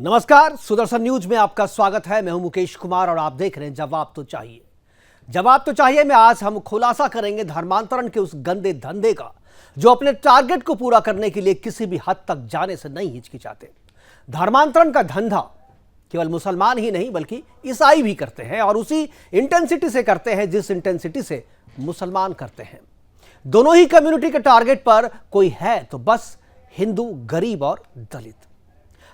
नमस्कार, सुदर्शन न्यूज में आपका स्वागत है। मैं हूं मुकेश कुमार और आप देख रहे हैं जवाब तो चाहिए। जवाब तो चाहिए में आज हम खुलासा करेंगे धर्मांतरण के उस गंदे धंधे का जो अपने टारगेट को पूरा करने के लिए किसी भी हद तक जाने से नहीं हिचकिचाते। धर्मांतरण का धंधा केवल मुसलमान ही नहीं बल्कि ईसाई भी करते हैं और उसी इंटेंसिटी से करते हैं जिस इंटेंसिटी से मुसलमान करते हैं। दोनों ही कम्युनिटी के टारगेट पर कोई है तो बस हिंदू, गरीब और दलित।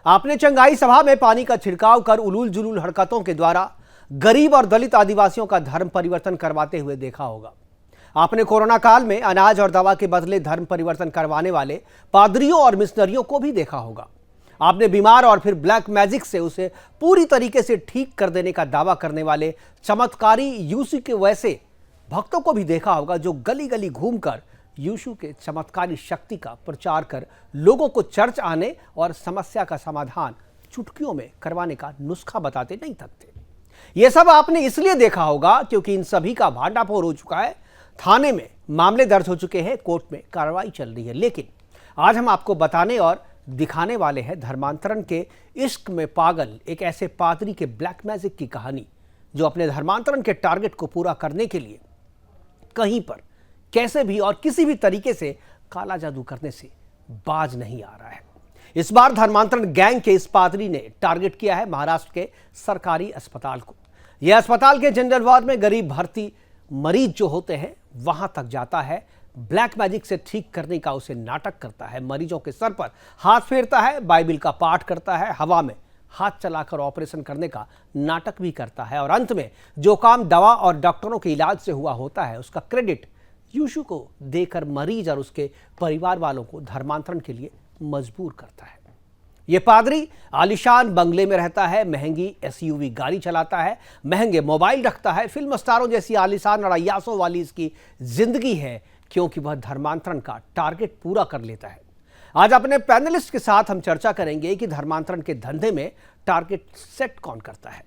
आपने चंगाई सभा में पानी का छिड़काव कर उलूल जुलूल हरकतों के द्वारा गरीब और दलित आदिवासियों का धर्म परिवर्तन करवाते हुए देखा होगा। आपने कोरोना काल में अनाज और दवा के बदले धर्म परिवर्तन करवाने वाले पादरियों और मिशनरियों को भी देखा होगा। आपने बीमार और फिर ब्लैक मैजिक से उसे पूरी तरीके से ठीक कर देने का दावा करने वाले चमत्कारी यीशु के वैसे भक्तों को भी देखा होगा जो गली गली घूमकर यीशु के चमत्कारी शक्ति का प्रचार कर लोगों को चर्च आने और समस्या का समाधान चुटकियों में करवाने का नुस्खा बताते नहीं थकते। यह सब आपने इसलिए देखा होगा क्योंकि इन सभी का भांडाफोड़ हो चुका है, थाने में मामले दर्ज हो चुके हैं, कोर्ट में कार्रवाई चल रही है। लेकिन आज हम आपको बताने और दिखाने वाले हैं धर्मांतरण के इश्क में पागल एक ऐसे पादरी के ब्लैक मैजिक की कहानी जो अपने धर्मांतरण के टारगेट को पूरा करने के लिए कहीं पर कैसे भी और किसी भी तरीके से काला जादू करने से बाज नहीं आ रहा है। इस बार धर्मांतरण गैंग के इस पादरी ने टारगेट किया है महाराष्ट्र के सरकारी अस्पताल को। यह अस्पताल के जनरल वार्ड में गरीब भर्ती मरीज जो होते हैं वहां तक जाता है, ब्लैक मैजिक से ठीक करने का उसे नाटक करता है, मरीजों के सर पर हाथ फेरता है, बाइबिल का पाठ करता है, हवा में हाथ चलाकर ऑपरेशन करने का नाटक भी करता है और अंत में जो काम दवा और डॉक्टरों के इलाज से हुआ होता है उसका क्रेडिट यीशु को देकर मरीज और उसके परिवार वालों को धर्मांतरण के लिए मजबूर करता है। यह पादरी आलीशान बंगले में रहता है, महंगी एसयूवी गाड़ी चलाता है, महंगे मोबाइल रखता है, फिल्म स्टारों जैसी आलीशान और अय्यासों वाली इसकी जिंदगी है क्योंकि वह धर्मांतरण का टारगेट पूरा कर लेता है। आज अपने पैनलिस्ट के साथ हम चर्चा करेंगे कि धर्मांतरण के धंधे में टारगेट सेट कौन करता है,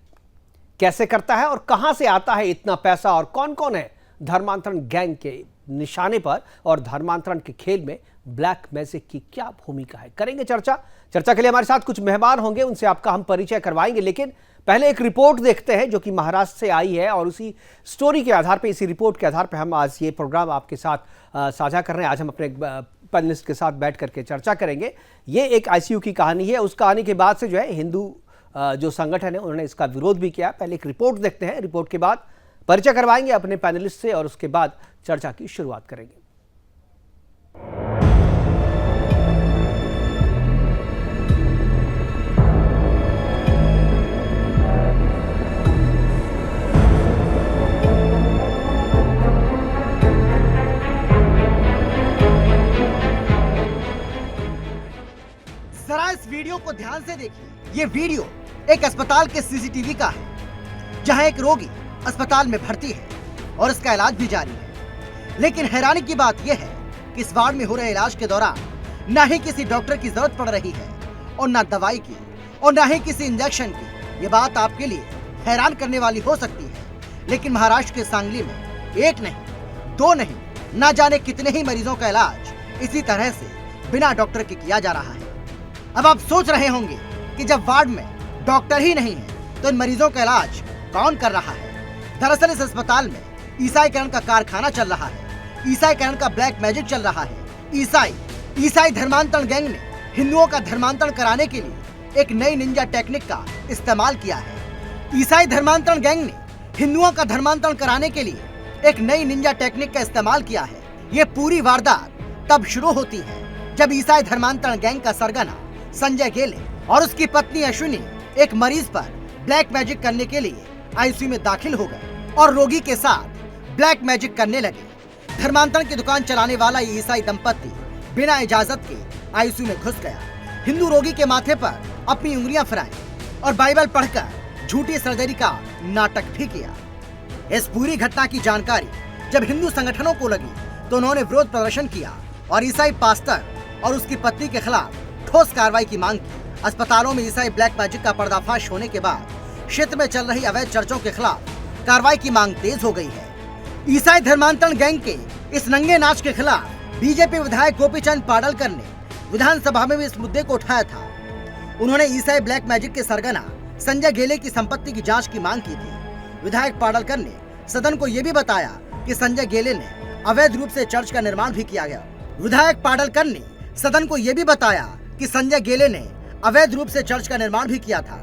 कैसे करता है और कहां से आता है इतना पैसा और कौन कौन है धर्मांतरण गैंग के निशाने पर और धर्मांतरण के खेल में ब्लैक मैजिक की क्या भूमिका है। करेंगे चर्चा के लिए हमारे साथ कुछ मेहमान होंगे, उनसे आपका हम परिचय करवाएंगे। लेकिन पहले एक रिपोर्ट देखते हैं जो कि महाराष्ट्र से आई है और उसी स्टोरी के आधार पर, इसी रिपोर्ट के आधार पर हम आज ये प्रोग्राम आपके साथ साझा कर रहे हैं। आज हम अपने पैनलिस्ट के साथ बैठ करके चर्चा करेंगे। ये एक आईसीयू की कहानी है। उस कहानी के बाद से जो है हिंदू जो संगठन है उन्होंने इसका विरोध भी किया। पहले एक रिपोर्ट देखते हैं, रिपोर्ट के बाद परिचय करवाएंगे अपने पैनलिस्ट से और उसके बाद चर्चा की शुरुआत करेंगे। जरा इस वीडियो को ध्यान से देखिए। ये वीडियो एक अस्पताल के सीसीटीवी का है जहां एक रोगी अस्पताल में भर्ती है और इसका इलाज भी जारी है। लेकिन हैरानी की बात यह है कि इस वार्ड में हो रहे इलाज के दौरान न ही किसी डॉक्टर की जरूरत पड़ रही है और न दवाई की और न ही किसी इंजेक्शन की। ये बात आपके लिए हैरान करने वाली हो सकती है, लेकिन महाराष्ट्र के सांगली में एक नहीं, दो नहीं, न जाने कितने ही मरीजों का इलाज इसी तरह से बिना डॉक्टर के किया जा रहा है। अब आप सोच रहे होंगे कि जब वार्ड में डॉक्टर ही नहीं है तो इन मरीजों का इलाज कौन कर रहा है। दरअसल इस अस्पताल में ईसाईकरण का कारखाना चल रहा है, ईसाईकरण का ब्लैक मैजिक चल रहा है। ईसाई धर्मांतरण गैंग ने हिंदुओं का धर्मांतरण कराने के लिए एक नई निंजा टेक्निक का इस्तेमाल किया है। ईसाई धर्मांतरण गैंग ने हिंदुओं का धर्मांतरण कराने के लिए एक नई निंजा टेक्निक का इस्तेमाल किया है। ये पूरी वारदात तब शुरू होती है जब ईसाई धर्मांतरण गैंग का सरगना संजय गेले और उसकी पत्नी अश्विनी एक मरीज पर ब्लैक मैजिक करने के लिए आईसीयू में दाखिल हो गए और रोगी के साथ ब्लैक मैजिक करने लगे। धर्मांतरण की दुकान चलाने वाला ये ईसाई दंपति बिना इजाजत के आईसीयू में घुस गया। हिंदू रोगी के माथे पर अपनी उंगलियां फिराई और बाइबल पढ़कर झूठी सर्जरी का नाटक भी किया। इस पूरी घटना की जानकारी जब हिंदू संगठनों को लगी तो उन्होंने विरोध प्रदर्शन किया और ईसाई पास्टर और उसकी पत्नी के खिलाफ ठोस कार्रवाई की मांग की। अस्पतालों में ईसाई ब्लैक मैजिक का पर्दाफाश होने के बाद क्षेत्र में चल रही अवैध चर्चों के खिलाफ कार्रवाई की मांग तेज हो गई है। ईसाई धर्मांतरण गैंग के इस नंगे नाच के खिलाफ बीजेपी विधायक गोपीचंद पाडलकर ने विधानसभा में भी इस मुद्दे को उठाया था। उन्होंने ईसाई ब्लैक मैजिक के सरगना संजय गेले की संपत्ति की जांच की मांग की थी। विधायक पाडलकर ने सदन को यह भी बताया कि संजय गेले ने अवैध रूप से चर्च का निर्माण भी किया गया। विधायक पाडलकर ने सदन को यह भी बताया कि संजय गेले ने अवैध रूप से चर्च का निर्माण भी किया था।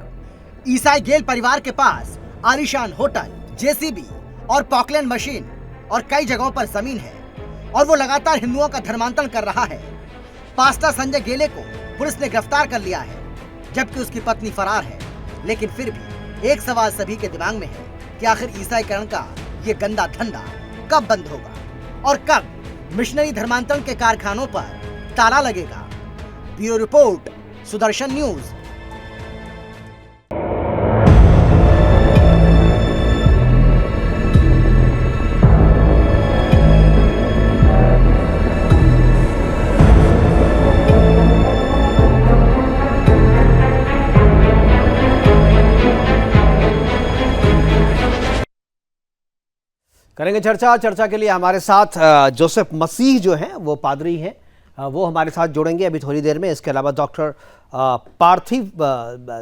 ईसाई गेल परिवार के पास आलीशान होटल, जेसीबी और पॉकलैंड मशीन और कई जगहों पर जमीन है और वो लगातार हिंदुओं का धर्मांतरण कर रहा है। पास्टर संजय गेले को पुलिस ने गिरफ्तार कर लिया है, जबकि उसकी पत्नी फरार है। लेकिन फिर भी एक सवाल सभी के दिमाग में है कि आखिर ईसाईकरण का ये गंदा धंधा कब बंद होगा और कब मिशनरी धर्मांतरण के कारखानों पर ताला लगेगा। Bureau report, Sudarshan news. करेंगे चर्चा के लिए हमारे साथ जोसेफ मसीह जो हैं वो पादरी हैं, वो हमारे साथ जुड़ेंगे अभी थोड़ी देर में। इसके अलावा डॉक्टर पार्थिव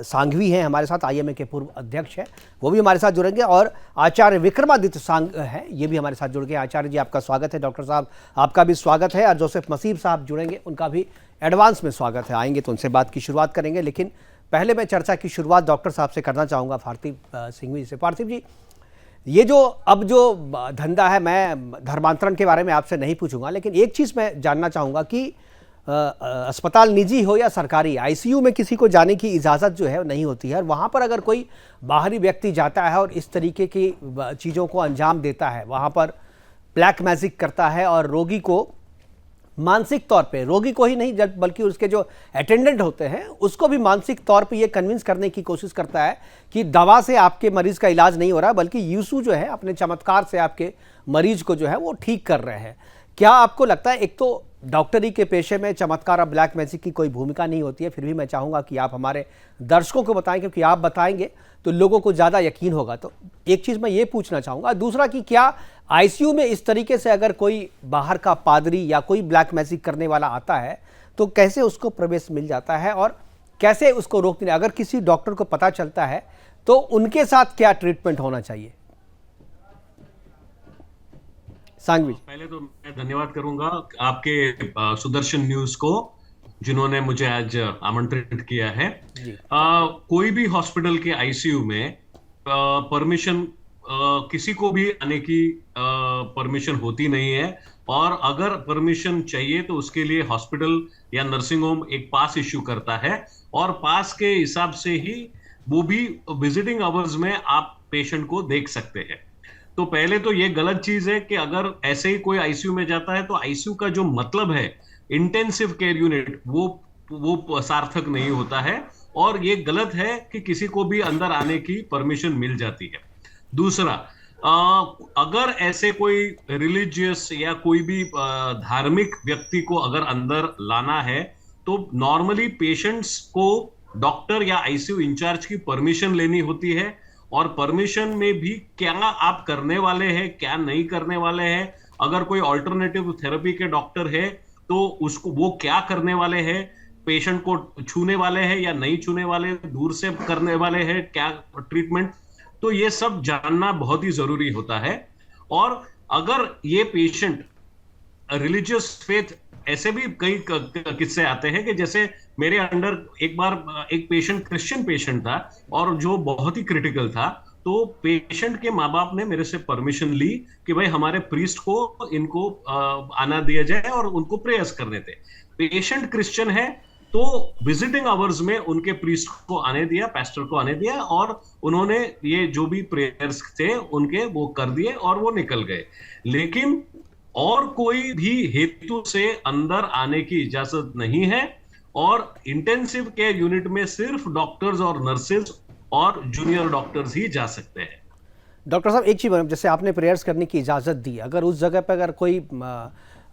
सांघवी हैं हमारे साथ, आईएमए के पूर्व अध्यक्ष हैं, वो भी हमारे साथ जुड़ेंगे। और आचार्य विक्रमादित्य सांग हैं, ये भी हमारे साथ जुड़ गए। आचार्य जी आपका स्वागत है, डॉक्टर साहब आपका भी स्वागत है। और जोसेफ मसीह साहब जुड़ेंगे, उनका भी एडवांस में स्वागत है। आएंगे तो उनसे बात की शुरुआत करेंगे, लेकिन पहले मैं चर्चा की शुरुआत डॉक्टर साहब से करना चाहूँगा, पार्थिव सिंघवी से। पार्थिव जी, ये जो अब जो धंधा है, मैं धर्मांतरण के बारे में आपसे नहीं पूछूंगा, लेकिन एक चीज़ मैं जानना चाहूँगा कि अस्पताल निजी हो या सरकारी, आईसीयू में किसी को जाने की इजाज़त जो है नहीं होती है। और वहाँ पर अगर कोई बाहरी व्यक्ति जाता है और इस तरीके की चीज़ों को अंजाम देता है, वहाँ पर ब्लैक मैजिक करता है और रोगी को मानसिक तौर पे, रोगी को ही नहीं बल्कि उसके जो अटेंडेंट होते हैं उसको भी मानसिक तौर पे ये कन्विंस करने की कोशिश करता है कि दवा से आपके मरीज का इलाज नहीं हो रहा, बल्कि यीशु जो है अपने चमत्कार से आपके मरीज को जो है वो ठीक कर रहे हैं। क्या आपको लगता है, एक तो डॉक्टरी के पेशे में चमत्कार और ब्लैक मैजिक की कोई भूमिका नहीं होती है, फिर भी मैं चाहूँगा कि आप हमारे दर्शकों को बताएं, क्योंकि आप बताएंगे तो लोगों को ज़्यादा यकीन होगा। तो एक चीज़ मैं ये पूछना चाहूँगा। दूसरा कि क्या आईसीयू में इस तरीके से अगर कोई बाहर का पादरी या कोई ब्लैक मैजिक करने वाला आता है तो कैसे उसको प्रवेश मिल जाता है और कैसे उसको रोकने, अगर किसी डॉक्टर को पता चलता है तो उनके साथ क्या ट्रीटमेंट होना चाहिए? सांघवी, पहले तो मैं धन्यवाद करूंगा आपके सुदर्शन न्यूज को, जिन्होंने मुझे आज आमंत्रित किया है। कोई भी हॉस्पिटल के आईसीयू में परमिशन किसी को भी आने की परमिशन होती नहीं है, और अगर परमिशन चाहिए तो उसके लिए हॉस्पिटल या नर्सिंग होम एक पास इश्यू करता है, और पास के हिसाब से ही वो भी विजिटिंग आवर्स में आप पेशेंट को देख सकते हैं। तो पहले तो ये गलत चीज है कि अगर ऐसे ही कोई आईसीयू में जाता है तो आईसीयू का जो मतलब है इंटेंसिव केयर यूनिट, वो सार्थक नहीं होता है, और ये गलत है कि किसी को भी अंदर आने की परमिशन मिल जाती है। दूसरा, अगर ऐसे कोई रिलीजियस या कोई भी धार्मिक व्यक्ति को अगर अंदर लाना है तो नॉर्मली पेशेंट्स को डॉक्टर या आईसीयू इंचार्ज की परमिशन लेनी होती है, और परमिशन में भी क्या आप करने वाले हैं क्या नहीं करने वाले हैं, अगर कोई ऑल्टरनेटिव थेरेपी के डॉक्टर है तो उसको वो क्या करने वाले हैं, पेशेंट को छूने वाले हैं या नहीं छूने वाले, दूर से करने वाले हैं क्या ट्रीटमेंट, तो ये सब जानना बहुत ही जरूरी होता है। और अगर ये पेशेंट रिलीजियस फेथ, ऐसे भी कई किस्से आते हैं कि जैसे मेरे अंडर एक बार एक पेशेंट, क्रिश्चियन पेशेंट था और जो बहुत ही क्रिटिकल था, तो पेशेंट के माँ बाप ने मेरे से परमिशन ली कि भाई हमारे प्रीस्ट को इनको आना दिया जाए और उनको प्रेयर्स करने थे। पेशेंट क्रिश्चियन है तो विजिटिंग आवर्स में उनके प्रीस्ट को आने दिया, पास्टर को आने दिया, और उन्होंने ये जो भी प्रेयर्स थे उनके वो कर दिए और वो निकल गए। लेकिन और कोई भी हेतु से अंदर आने की इजाजत नहीं है, और इंटेंसिव केयर यूनिट में सिर्फ डॉक्टर्स और नर्सेज और जूनियर डॉक्टर्स ही जा सकते हैं। डॉक्टर साहब, एक चीज, जैसे आपने प्रेयर्स करने की इजाजत दी, अगर उस जगह पर अगर कोई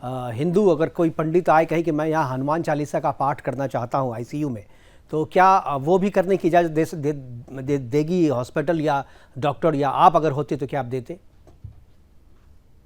हिंदू, अगर कोई पंडित आए कहे कि मैं यहाँ हनुमान चालीसा का पाठ करना चाहता हूँ आईसीयू में, तो क्या वो भी करने की इजाजत देगी हॉस्पिटल या डॉक्टर, या आप अगर होते तो क्या आप देते?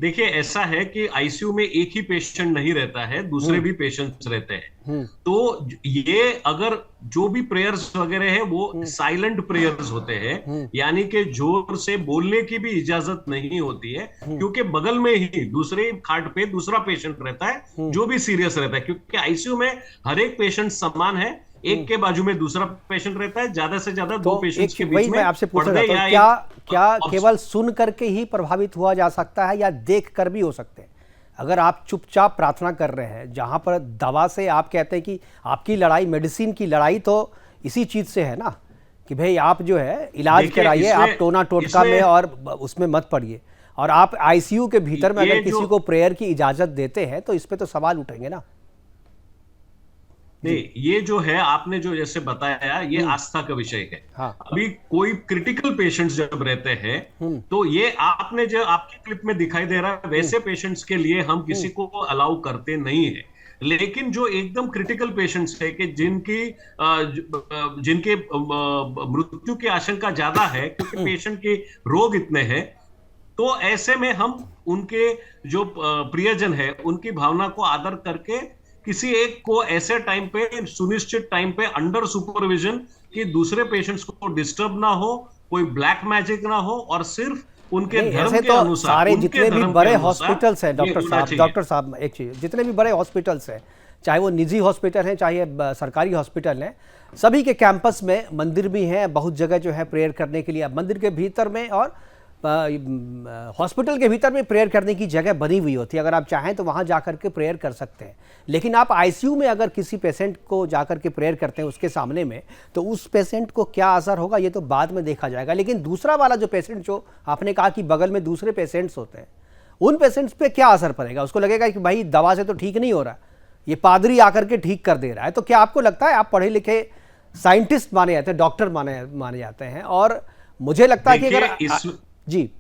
देखिए, ऐसा है कि आईसीयू में एक ही पेशेंट नहीं रहता है, दूसरे भी पेशेंट्स रहते हैं। तो ये अगर जो भी प्रेयर्स वगैरह है वो साइलेंट प्रेयर्स होते हैं, यानी कि जोर से बोलने की भी इजाजत नहीं होती है, क्योंकि बगल में ही दूसरे खाट पे दूसरा पेशेंट रहता है जो भी सीरियस रहता है। क्योंकि आईसीयू में हर एक पेशेंट समान है, एक के बाजू में दूसरा पेशेंट रहता है, ज्यादा से ज्यादा दो पेशेंट्स के बीच में। मैं आपसे पूछ रहा था, क्या केवल सुन करके ही प्रभावित हुआ जा सकता है या देख कर भी हो सकते हैं? अगर आप चुपचाप प्रार्थना कर रहे हैं, जहां पर दवा से आप कहते हैं कि आपकी लड़ाई, मेडिसिन की लड़ाई तो इसी चीज से है ना, कि भाई आप जो है इलाज कराइए, आप टोना टोटका में और उसमें मत पड़िए, और आप आईसीयू के भीतर में अगर किसी को प्रेयर की इजाजत देते हैं तो इस पे तो सवाल उठेंगे ना। नहीं, ये जो है आपने जो जैसे बताया, ये आस्था का विषय है। हाँ। अभी कोई क्रिटिकल पेशेंट्स जब रहते हैं तो ये आपने जो आपकी क्लिप में दिखाई दे रहा है, वैसे पेशेंट्स के लिए हम किसी को अलाउ करते नहीं है। लेकिन जो एकदम क्रिटिकल पेशेंट्स है कि जिनके मृत्यु की आशंका ज्यादा है, क्योंकि पेशेंट के रोग इतने हैं, तो ऐसे में हम उनके जो प्रियजन है उनकी भावना को आदर करके किसी एक को ऐसे टाइम पे, सुनिश्चित टाइम पे, अंडर सुपरविजन, कि दूसरे पेशेंट्स को डिस्टर्ब ना हो, कोई ब्लैक मैजिक ना हो, और सिर्फ उनके धर्म के तो अनुसार, सारे जितने भी बड़े हॉस्पिटल्स हैं डॉक्टर साहब एक चीज, जितने भी बड़े हॉस्पिटल्स हैं, चाहे वो निजी हॉस्पिटल हैं चाहे सरकारी हॉस्पिटल हैं, सभी के कैंपस में मंदिर भी हैं, बहुत जगह जो है प्रेयर करने के लिए मंदिर के भीतर में और हॉस्पिटल के भीतर में प्रेयर करने की जगह बनी हुई होती है। अगर आप चाहें तो वहां जाकर के प्रेयर कर सकते हैं। लेकिन आप आईसीयू में अगर किसी पेशेंट को जाकर के प्रेयर करते हैं उसके सामने में, तो उस पेशेंट को क्या असर होगा ये तो बाद में देखा जाएगा। लेकिन दूसरा वाला जो पेशेंट, जो आपने कहा कि बगल में दूसरे पेशेंट्स होते हैं, उन पेशेंट्स पे क्या असर पड़ेगा? उसको लगेगा कि भाई दवा से तो ठीक नहीं हो रहा, ये पादरी आकर के ठीक कर दे रहा है। तो क्या आपको लगता है, आप पढ़े लिखे साइंटिस्ट माने जाते हैं, डॉक्टर माने जाते हैं, और मुझे लगता है कि अगर जी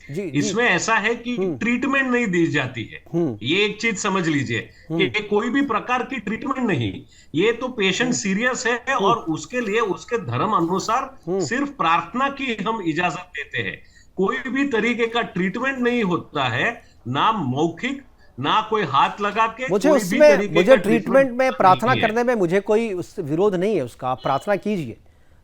जी इसमें ऐसा है कि ट्रीटमेंट नहीं दी जाती है। ये एक चीज समझ लीजिए कि कोई भी प्रकार की ट्रीटमेंट नहीं, ये तो पेशेंट सीरियस है और उसके लिए उसके धर्म अनुसार सिर्फ प्रार्थना की हम इजाजत देते हैं। कोई भी तरीके का ट्रीटमेंट नहीं होता है, ना मौखिक, ना कोई हाथ लगा के। मुझे ट्रीटमेंट में, प्रार्थना करने में मुझे कोई विरोध नहीं है उसका, आप प्रार्थना कीजिए,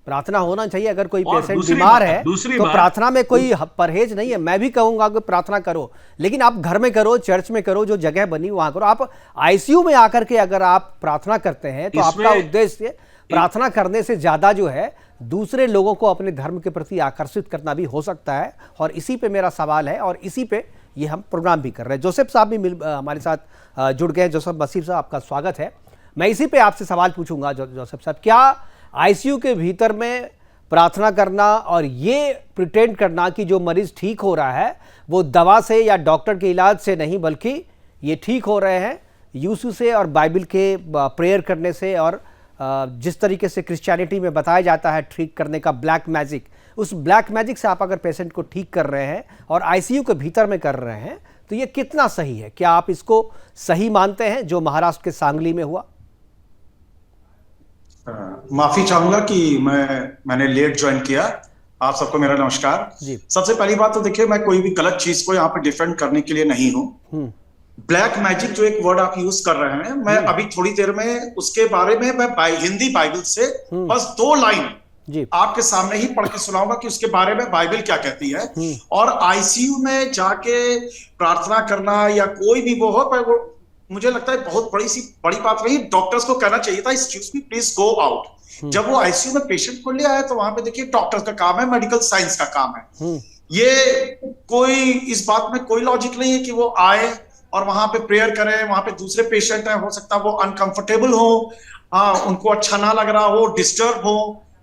प्रार्थना होना चाहिए। अगर कोई पेशेंट बीमार है तो प्रार्थना में कोई परहेज नहीं है। मैं भी कहूंगा कि प्रार्थना करो, लेकिन आप घर में करो, चर्च में करो, जो जगह बनी वहां करो। आप आईसीयू में आकर के अगर आप प्रार्थना करते हैं तो आपका उद्देश्य प्रार्थना करने से ज्यादा जो है दूसरे लोगों को अपने धर्म के प्रति आकर्षित करना भी हो सकता है। और इसी पे मेरा सवाल है और इसी पे ये हम प्रोग्राम भी कर रहे हैं। जोसेफ साहब भी हमारे साथ जुड़ गए। जोसेफ मसीह साहब, आपका स्वागत है। मैं इसी पे आपसे सवाल पूछूंगा। जोसेफ साहब, क्या आईसीयू के भीतर में प्रार्थना करना और ये प्रिटेंड करना कि जो मरीज ठीक हो रहा है वो दवा से या डॉक्टर के इलाज से नहीं, बल्कि ये ठीक हो रहे हैं यीशु से और बाइबल के प्रेयर करने से, और जिस तरीके से क्रिश्चियनिटी में बताया जाता है ठीक करने का ब्लैक मैजिक, उस ब्लैक मैजिक से आप अगर पेशेंट को ठीक कर रहे हैं और आईसीयू के भीतर में कर रहे हैं, तो ये कितना सही है? क्या आप इसको सही मानते हैं जो महाराष्ट्र के सांगली में हुआ? माफी चाहूंगा कि मैंने लेट ज्वाइन किया। आप सबको मेरा नमस्कार। सबसे पहली बात तो देखिए, मैं कोई भी गलत चीज को यहाँ पे डिफेंड करने के लिए नहीं हूँ। ब्लैक मैजिक जो एक वर्ड आप यूज कर रहे हैं, मैं अभी थोड़ी देर में उसके बारे में मैं हिंदी बाइबल से बस 2 लाइन आपके सामने ही पढ़ के सुनाऊंगा कि उसके बारे में बाइबल क्या कहती है। और आईसीयू में जाके प्रार्थना करना या कोई भी वो हो, मुझे लगता है बहुत बड़ी बात नहीं। डॉक्टर्स को कहना चाहिए था, excuse me please go out. जब वो आईसीयू में पेशेंट को ले आया तो वहां पे देखिए डॉक्टर्स का काम है, मेडिकल साइंस का काम है। ये कोई, इस बात में कोई लॉजिक नहीं है कि वो आए और वहां पे प्रेयर करें, वहां पे दूसरे पेशेंट हैं, हो सकता है वो अनकंफर्टेबल हो, उनको अच्छा ना लग रहा हो, डिस्टर्ब हो,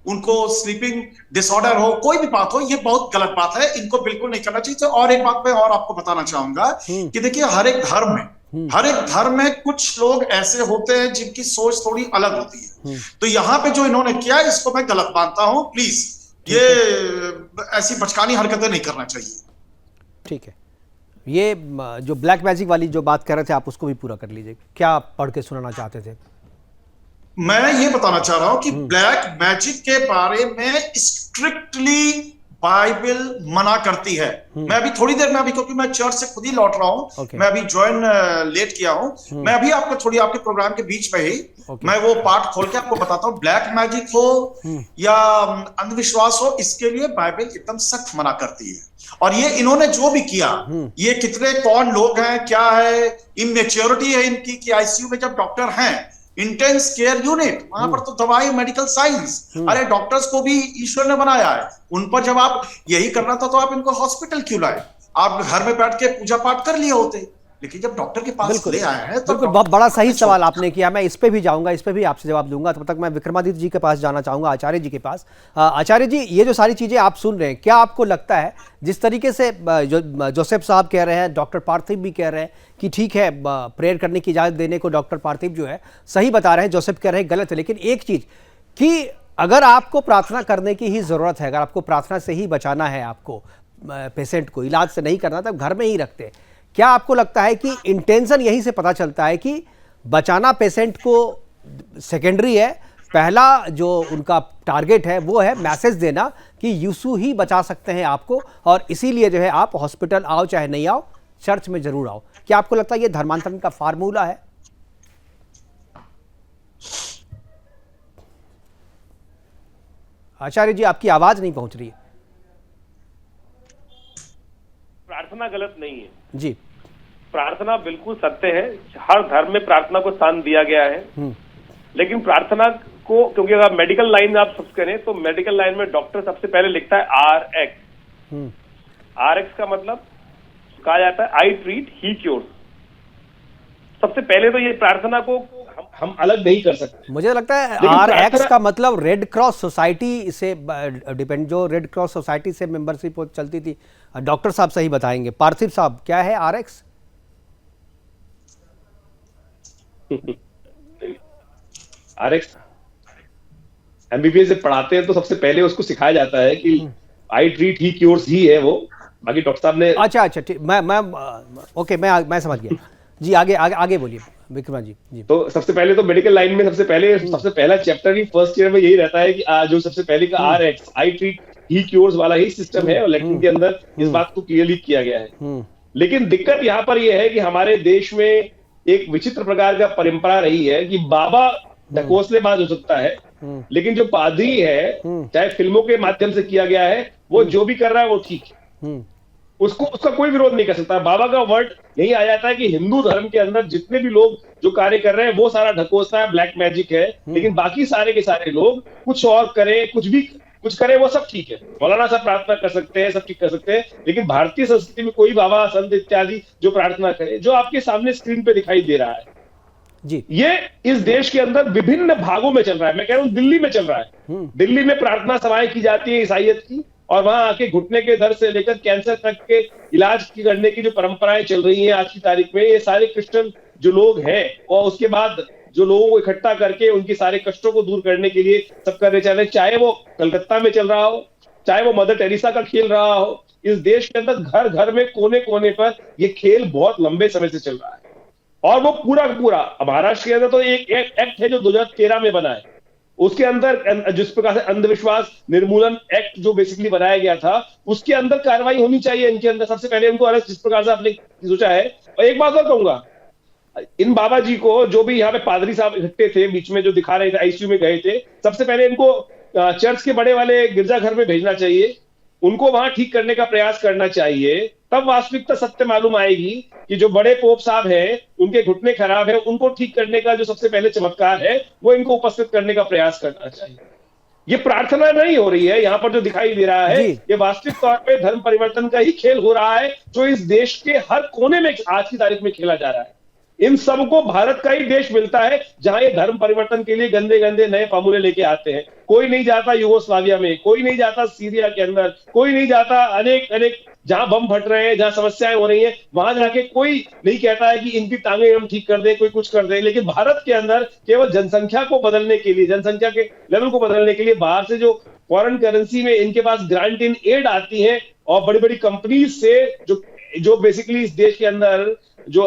उनको स्लीपिंग डिसऑर्डर हो, कोई भी बात हो, ये बहुत गलत बात है, इनको बिल्कुल नहीं करना चाहिए। और एक बात मैं और आपको बताना चाहूंगा कि देखिए हर एक धर्म में कुछ लोग ऐसे होते हैं जिनकी सोच थोड़ी अलग होती है। तो यहाँ पे जो इन्होंने किया इसको मैं गलत मानता हूँ। प्लीज ये ऐसी बचकानी हरकतें नहीं करना चाहिए। ठीक है, ये जो ब्लैक मैजिक वाली जो बात कर रहे थे आप उसको भी पूरा कर लीजिए। क्या आप पढ़ के सुनाना चाहते थे? मैं ये बताना चाह रहा हूं कि ब्लैक मैजिक के बारे में स्ट्रिक्टली बाइबल मना करती है। मैं अभी थोड़ी देर में, अभी क्योंकि मैं चर्च से खुद ही लौट रहा हूँ, मैं अभी ज्वाइन लेट किया हूँ, मैं अभी आपको थोड़ी आपके प्रोग्राम के बीच में ही मैं वो पार्ट खोल के आपको बताता हूँ। ब्लैक मैजिक हो या अंधविश्वास हो, इसके लिए बाइबल एकदम सख्त मना करती है। और ये इन्होंने जो भी किया, ये कितने कौन लोग हैं, क्या है, इमेच्योरिटी है इनकी कि आईसीयू में जब डॉक्टर हैं, इंटेंस केयर यूनिट, वहां पर तो दवाई, मेडिकल साइंस, अरे डॉक्टर्स को भी ईश्वर ने बनाया है, उन पर जब आप यही करना था तो आप इनको हॉस्पिटल क्यों लाए? आप घर में बैठ के पूजा पाठ कर लिए होते। लेकिन जब डॉक्टर के पास ले आए हैं तो बहुत बड़ा सही सवाल आपने किया। मैं इस पे भी जाऊंगा, इस पे भी आपसे जवाब दूंगा। तब तक मैं विक्रमादित्य जी के पास जाना चाहूंगा, आचार्य जी के पास। आचार्य जी, ये जो सारी चीजें आप सुन रहे हैं, क्या आपको लगता है जिस तरीके से जोसेफ साहब कह रहे हैं, डॉक्टर पार्थिव भी कह रहे हैं कि ठीक है, प्रेयर करने की इजाजत देने को डॉक्टर पार्थिव जो है सही बता रहे हैं, जोसेफ कह रहे हैं गलत है, लेकिन एक चीज कि अगर आपको प्रार्थना करने की ही जरूरत है, अगर आपको प्रार्थना से ही बचाना है, आपको पेशेंट को इलाज से नहीं करना, तब घर में ही रखते। क्या आपको लगता है कि इंटेंशन यहीं से पता चलता है कि बचाना पेशेंट को सेकेंडरी है, पहला जो उनका टारगेट है वो है मैसेज देना कि यीशु ही बचा सकते हैं आपको, और इसीलिए जो है आप हॉस्पिटल आओ चाहे नहीं आओ, चर्च में जरूर आओ? क्या आपको लगता है ये धर्मांतरण का फार्मूला है? आचार्य जी, आपकी आवाज नहीं पहुंच रही है। प्रार्थना गलत नहीं है जी, प्रार्थना बिल्कुल सत्य है। हर धर्म में प्रार्थना को स्थान दिया गया है, लेकिन प्रार्थना को, क्योंकि अगर मेडिकल लाइन में आप सब करें तो मेडिकल लाइन में डॉक्टर सबसे पहले लिखता है RX। RX का मतलब कहा जाता है आई ट्रीट ही क्योर। सबसे पहले तो ये प्रार्थना को हम अलग नहीं कर सकते। मुझे लगता है RX का मतलब रेड क्रॉस सोसाइटी से डिपेंड, जो रेड क्रॉस सोसाइटी से मेंबरशिप चलती थी। डॉक्टर साहब सही बताएंगे। पार्थिव साहब, क्या है RX? RX MBBS से पढ़ाते हैं तो सबसे पहले उसको सिखाया जाता है कि आई ट्रीट ही क्योर्स ही है वो। बाकी डॉक्टर साहब ने अच्छा ठीक, मैं समझ गया जी। आगे बोलिए विक्रमा जी। तो सबसे पहले तो मेडिकल लाइन में सबसे पहला चैप्टर ही फर्स्ट ईयर में यही रहता है कि जो सबसे पहले का RX I treat he cures वाला ही सिस्टम है, और लैटिन के अंदर इस बात को क्लियरली किया गया है। लेकिन दिक्कत यहाँ पर यह है कि हमारे देश में एक विचित्र प्रकार का परंपरा रही है कि बाबा ढकोसलेबाज हो सकता है, लेकिन जो पादरी है, चाहे फिल्मों के माध्यम से किया गया है, वो जो भी कर रहा है वो ठीक है, उसका कोई विरोध नहीं कर सकता। बाबा का वर्ड यही आ जाता है कि हिंदू धर्म के अंदर जितने भी लोग जो कार्य कर रहे हैं वो सारा ढकोसला है, ब्लैक मैजिक है, लेकिन बाकी सारे के सारे लोग कुछ और करें, कुछ करें, वो सब ठीक है। मौलाना साहब प्रार्थना कर सकते हैं, सब ठीक कर सकते हैं, लेकिन भारतीय संस्कृति में कोई बाबा, संत इत्यादि जो प्रार्थना करे, जो आपके सामने स्क्रीन पे दिखाई दे रहा है जी, ये इस देश के अंदर विभिन्न भागों में चल रहा है। मैं कह रहा हूं दिल्ली में चल रहा है। दिल्ली में प्रार्थना सभाएं की जाती है ईसाइयत की, और वहां आके घुटने के दर्द से लेकर कैंसर तक के इलाज करने की जो परंपराएं चल रही हैं आज की तारीख में, ये सारे क्रिश्चियन जो लोग हैं, और उसके बाद जो लोगों को इकट्ठा करके उनके सारे कष्टों को दूर करने के लिए सब करने चल रहे हैं। चाहे वो कलकत्ता में चल रहा हो, चाहे वो मदर टेरेसा का खेल रहा हो, इस देश के अंदर घर घर में कोने कोने पर ये खेल बहुत लंबे समय से चल रहा है। और वो पूरा महाराष्ट्र के अंदर तो एक एक्ट है जो 2013 में बना है, उसके अंदर जिस प्रकार से अंधविश्वास निर्मूलन एक्ट जो बेसिकली बनाया गया था, उसके अंदर कार्रवाई होनी चाहिए इनके अंदर। सबसे पहले इनको अरेस्ट जिस प्रकार से आपने सोचा है। और एक बात और कहूंगा, इन बाबा जी को जो भी यहाँ पे पादरी साहब इकट्ठे थे बीच में, जो दिखा रहे थे आईसीयू में गए थे, सबसे पहले इनको चर्च के बड़े वाले गिरजाघर में भेजना चाहिए, उनको वहां ठीक करने का प्रयास करना चाहिए। तब वास्तविकता सत्य मालूम आएगी कि जो बड़े पोप साहब हैं, उनके घुटने खराब है, उनको ठीक करने का जो सबसे पहले चमत्कार है वो इनको उपस्थित करने का प्रयास करना चाहिए। ये प्रार्थना नहीं हो रही है यहाँ पर जो दिखाई दे रहा है, ये वास्तविक तौर पे धर्म परिवर्तन का ही खेल हो रहा है, जो इस देश के हर कोने में आज की तारीख में खेला जा रहा है। इन सबको भारत का ही देश मिलता है जहां ये धर्म परिवर्तन के लिए गंदे गंदे नए फार्मूले लेके आते हैं। कोई नहीं जाता यूगोस्लाविया में, कोई नहीं जाता सीरिया के अंदर, कोई नहीं जाता अनेक जहां बम फट रहे हैं, जहां समस्याएं हो रही हैं, वहां जाके कोई नहीं कहता है कि इनकी टांगें हम ठीक कर दें, कोई कुछ कर दे। लेकिन भारत के अंदर केवल जनसंख्या को बदलने के लिए, जनसंख्या के लेवल को बदलने के लिए बाहर से जो फॉरेन करेंसी में इनके पास ग्रांट इन एड आती है, और बड़ी बड़ी कंपनीज से जो बेसिकली इस देश के अंदर जो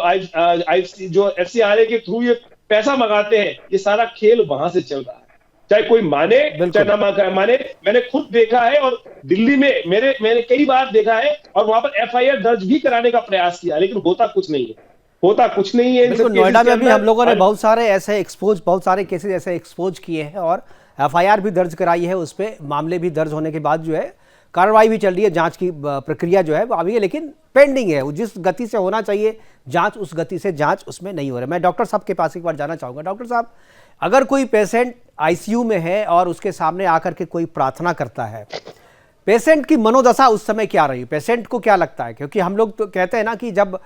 FCRA के थ्रू ये पैसा मंगाते हैं, ये सारा खेल वहां से चल रहा है। चाहे कोई माने चाहे ना माने। मैंने खुद देखा है और दिल्ली में मैंने कई बार देखा है और वहां पर एफआईआर दर्ज भी कराने का प्रयास किया, लेकिन होता कुछ नहीं है, होता कुछ नहीं है। बिल्कुल, नोएडा में भी हम लोगों ने बहुत सारे केसेस ऐसे एक्सपोज किए हैं और एफआईआर भी दर्ज कराई है, उस पर मामले भी दर्ज होने के बाद जो है कार्रवाई भी चल रही है, जांच की प्रक्रिया जो है वो अभी है, लेकिन पेंडिंग है। जिस गति से होना चाहिए जांच, उस गति से जांच उसमें नहीं हो रहा है। मैं डॉक्टर साहब के पास एक बार जाना चाहूँगा। डॉक्टर साहब, अगर कोई पेशेंट आईसीयू में है और उसके सामने आकर के कोई प्रार्थना करता है, पेशेंट की मनोदशा उस समय क्या रही, पेशेंट को क्या लगता है? क्योंकि हम लोग तो कहते हैं ना कि जब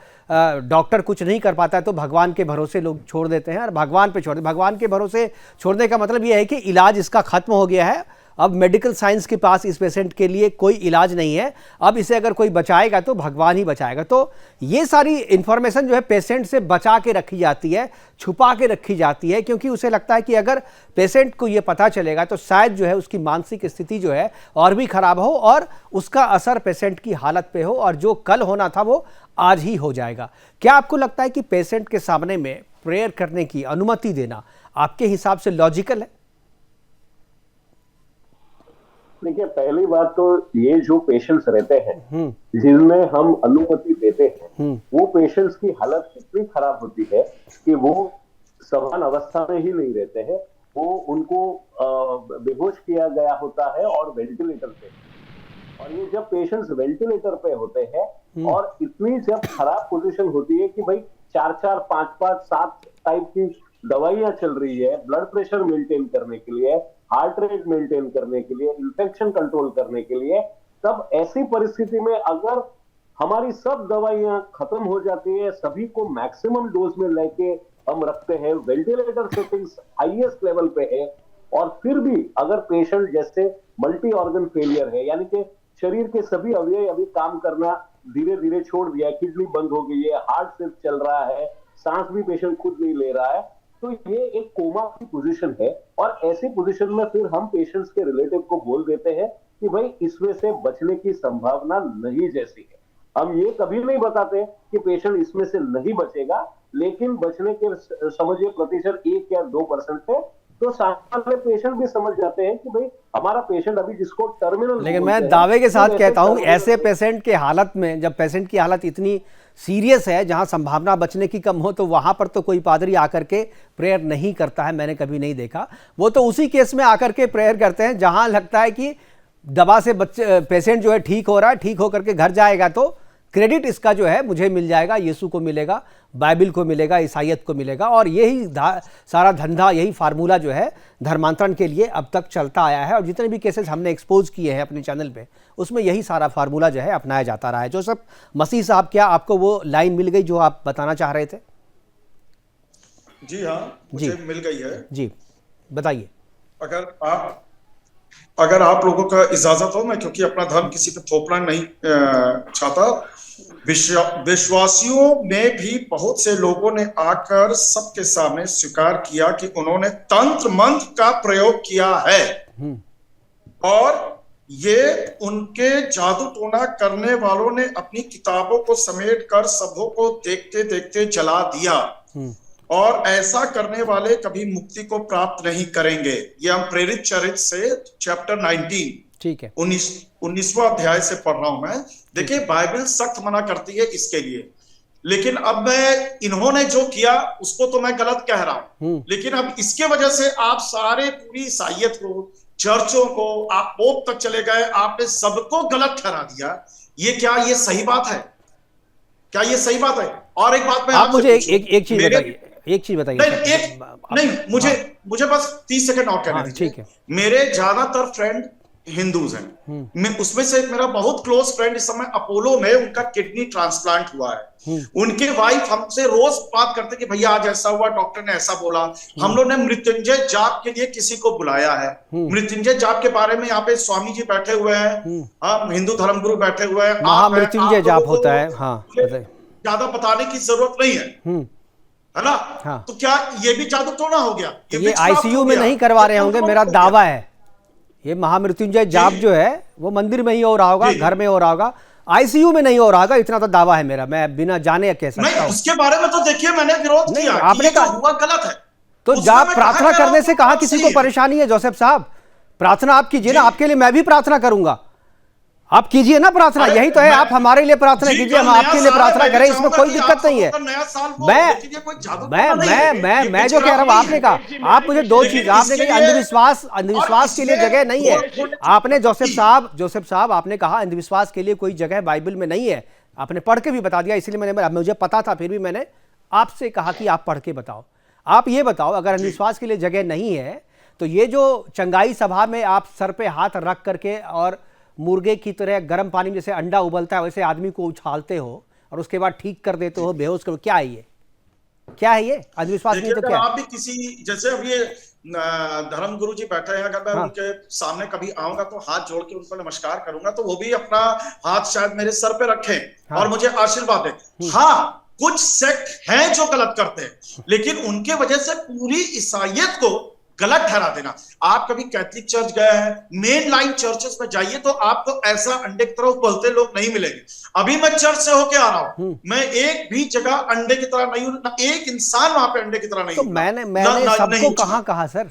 डॉक्टर कुछ नहीं कर पाता है तो भगवान के भरोसे लोग छोड़ देते हैं और भगवान पे छोड़ देते। भगवान के भरोसे छोड़ने का मतलब यह है कि इलाज इसका खत्म हो गया है, अब मेडिकल साइंस के पास इस पेशेंट के लिए कोई इलाज नहीं है, अब इसे अगर कोई बचाएगा तो भगवान ही बचाएगा। तो ये सारी इंफॉर्मेशन जो है पेशेंट से बचा के रखी जाती है, छुपा के रखी जाती है, क्योंकि उसे लगता है कि अगर पेशेंट को ये पता चलेगा तो शायद जो है उसकी मानसिक स्थिति जो है और भी खराब हो और उसका असर पेशेंट की हालत पे हो और जो कल होना था वो आज ही हो जाएगा। क्या आपको लगता है कि पेशेंट के सामने में प्रेयर करने की अनुमति देना आपके हिसाब से लॉजिकल है? देखिए, पहली बात तो ये जो पेशेंट्स रहते हैं जिनमें हम अनुमति देते हैं, वो पेशेंट्स की हालत इतनी खराब होती है कि वो समान अवस्था में ही नहीं रहते हैं, वो उनको बेहोश किया गया होता है और वेंटिलेटर पे। और ये जब पेशेंट्स वेंटिलेटर पे होते हैं और इतनी जब खराब पोजीशन होती है कि भाई 4-4, 5-5, 7 टाइप की दवाइयां चल रही है ब्लड प्रेशर मेंटेन करने के लिए, हार्ट रेट मेंटेन करने के लिए, इन्फेक्शन कंट्रोल करने के लिए, तब ऐसी परिस्थिति में अगर हमारी सब दवाइयां खत्म हो जाती है, सभी को मैक्सिमम डोज में लेके हम रखते हैं, वेंटिलेटर सेटिंग्स हाईएस्ट लेवल पे है, और फिर भी अगर पेशेंट जैसे मल्टी ऑर्गन फेलियर है, यानी कि शरीर के सभी अवयव अभी काम करना धीरे धीरे छोड़ दिया है, किडनी बंद हो गई है, हार्ट सिर्फ चल रहा है, सांस भी पेशेंट खुद नहीं ले रहा है, तो ये एक कोमा की पोजीशन है। और ऐसी पोजीशन में फिर हम पेशेंट्स के रिलेटिव को बोल देते हैं कि भाई इसमें से बचने की संभावना नहीं जैसी है। हम ये कभी नहीं बताते कि पेशेंट इसमें से नहीं बचेगा, लेकिन बचने के समझिए प्रतिशत 1 या 2% है, तो सामान्य पेशेंट भी समझ जाते हैं कि भाई हमारा पेशेंट अभी जिसको टर्मिनल, लेकिन मैं दावे के साथ कहता हूं ऐसे पेशेंट के हालत में, जब पेशेंट की हालत इतनी सीरियस है जहां संभावना बचने की कम हो, तो वहां पर तो कोई पादरी आकर के प्रेयर नहीं करता है, मैंने कभी नहीं देखा। वो तो उसी केस में आकर के प्रेयर करते हैं जहां लगता है कि दवा से पेशेंट जो है ठीक हो रहा है, ठीक होकर के घर जाएगा तो क्रेडिट इसका जो है मुझे मिल जाएगा, यीशु को मिलेगा, बाइबिल को मिलेगा, ईसाइयत को मिलेगा। और यही सारा धंधा, यही फार्मूला जो है धर्मांतरण के लिए अब तक चलता आया है। और जितने भी केसेस हमने एक्सपोज किए हैं अपने चैनल पे, उसमें यही सारा फार्मूला जो है अपनाया जाता रहा है। जोसेफ मसीह साहब, क्या आपको वो लाइन मिल गई जो आप बताना चाह रहे थे? जी हाँ, मुझे मिल गई है। जी बताइए। अगर आप लोगों का इजाजत हो, मैं क्योंकि अपना धर्म किसी पे थोपना नहीं चाहता, विश्वासियों में भी बहुत से लोगों ने आकर सबके सामने स्वीकार किया कि उन्होंने तंत्र मंत्र का प्रयोग किया है और ये उनके जादू टोना करने वालों ने अपनी किताबों को समेट कर सबों को देखते देखते जला दिया और ऐसा करने वाले कभी मुक्ति को प्राप्त नहीं करेंगे। ये हम प्रेरित चरित्र से चैप्टर 19, ठीक है, 19वां अध्याय से पढ़ रहा हूं मैं। देखिए, बाइबल सख्त मना करती है इसके लिए, लेकिन अब मैं इन्होंने जो किया उसको तो मैं गलत कह रहा हूं, लेकिन अब इसके वजह से आप सारे पूरी ईसाइयत को, चर्चों को, आप पोप तक चले गए, आपने सबको गलत ठहरा दिया। ये क्या ये सही बात है? क्या ये सही बात है? और एक बात मैं आप मुझे एक चीज बताइए। नहीं, मुझे बस 30 सेकंड और कहना दीजिए। ठीक है। मेरे ज्यादातर फ्रेंड हिंदूज हैं, मैं उसमें से मेरा बहुत क्लोज फ्रेंड इस समय अपोलो में, उनका किडनी ट्रांसप्लांट हुआ है। उनके वाइफ हमसे रोज बात करते कि भैया आज ऐसा हुआ, डॉक्टर ने ऐसा बोला। हम लोग ने मृत्युंजय जाप के लिए किसी को बुलाया है। मृत्युंजय जाप के बारे में यहाँ पे स्वामी जी बैठे हुए हैं, हाँ, हिंदू धर्मगुरु बैठे हुए हैं। महामृत्युंजय जाप होता है, हाँ, ज्यादा बताने की जरूरत नहीं है ना? हाँ। तो क्या ये भी जादू टोना हो गया? ये आईसीयू में नहीं करवा रहे होंगे, मेरा दावा है। ये महामृत्युंजय जाप जो है वो मंदिर में ही हो रहा होगा, घर में हो रहा होगा, आईसीयू में नहीं हो रहा होगा, इतना तो दावा है मेरा, मैं बिना जाने कह सकता हूं। उसके बारे में तो देखिए मैंने विरोध किया, आपने कहा हुआ गलत है। तो उसमें जब मैं प्रार्थना कहा करने से कहा बात किसी सही को है। परेशानी है जोसेफ साहब, प्रार्थना आप कीजिए ना, जी। आपके लिए मैं भी प्रार्थना करूंगा, आप कीजिए ना प्रार्थना, अरे यही तो है, मैं- आप हमारे लिए प्रार्थना जी, कीजिए, कल हम नया आपके लिए साल है, प्रार्थना मैं भी करें, इसमें चाहूंगा कोई कि दिक्कत आप नहीं है। सबका नया साल हो, मैं लेकिन ये कोई जादू मैं टोना नहीं मैं है, मैं ये मैं कुछ जो कह रहा हूं, खराब आपने नहीं कहा, है। आप मुझे दो लेकिन चीज, आपने इसके कही लिए- अंधविश्वास के लिए इसमें जगह नहीं है। थोड़े- आपने जोसेफ साहब आपने कहा अंधविश्वास के लिए कोई जगह बाइबल में नहीं है, आपने पढ़ के भी बता दिया, इसलिए मैंने, मुझे पता था फिर भी मैंने आपसे कहा कि आप पढ़ के बताओ। आप ये बताओ, अगर अंधविश्वास के लिए जगह नहीं है तो ये जो चंगाई सभा में आप सर पे हाथ रख करके और मुर्गे की तरह गर्म पानी में जैसे अंडा उबलता है वैसे आदमी को उछालते हो और उसके बाद ठीक कर देते हो, बेहोश कर, क्या है ये, क्या है ये अंधविश्वास नहीं तो देखिए, क्या अगर है? आप भी किसी, जैसे अब ये धर्म गुरु जी बैठे हैं, अगर मैं हाँ। उनके सामने कभी आऊंगा तो हाथ जोड़ के उनको नमस्कार करूंगा, तो वो भी अपना हाथ शायद मेरे सर पे रखें हाँ। और मुझे आशीर्वाद दें। हाँ, कुछ सेक्ट हैं जो गलत करते हैं, लेकिन उनके वजह से पूरी ईसाइयत को गलत ठहरा देना। आप कभी कैथलिक चर्च गए हैं, मेन लाइन चर्चेस में जाइए तो आपको ऐसा अंडे की तरह बोलते लोग नहीं मिलेंगे। अभी मैं चर्च से होके आ रहा हूं, मैं एक भी जगह अंडे की तरह नहीं हूं, ना एक इंसान वहां पे अंडे की तरह नहीं तो हूं। मैंने नहीं सबको हूं। कहाँ कहा सर,